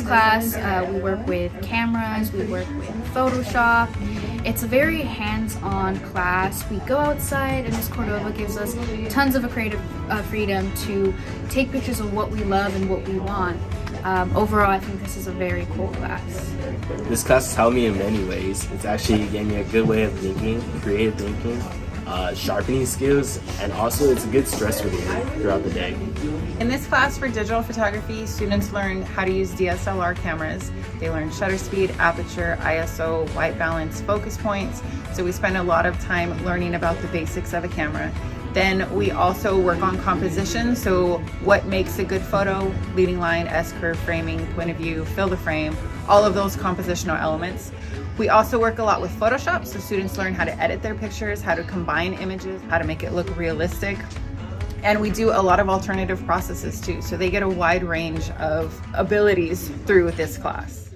class, we work with cameras, we work with Photoshop. It's a very hands-on class. We go outside and Ms. Cordova gives us tons of a creative freedom to take pictures of what we love and what we want. Overall, I think this is a very cool class. This class has helped me in many ways. It's actually gave me a good way of thinking, creative thinking, sharpening skills, and also it's a good stress reliever throughout the day. In this class for digital photography, students learn how to use DSLR cameras. They learn shutter speed, aperture, ISO, white balance, focus points. So we spend a lot of time learning about the basics of a camera. Then we also work on composition, so what makes a good photo, leading line, S-curve, framing, point of view, fill the frame, all of those compositional elements. We also work a lot with Photoshop, so students learn how to edit their pictures, how to combine images, how to make it look realistic. And we do a lot of alternative processes too, so they get a wide range of abilities through this class.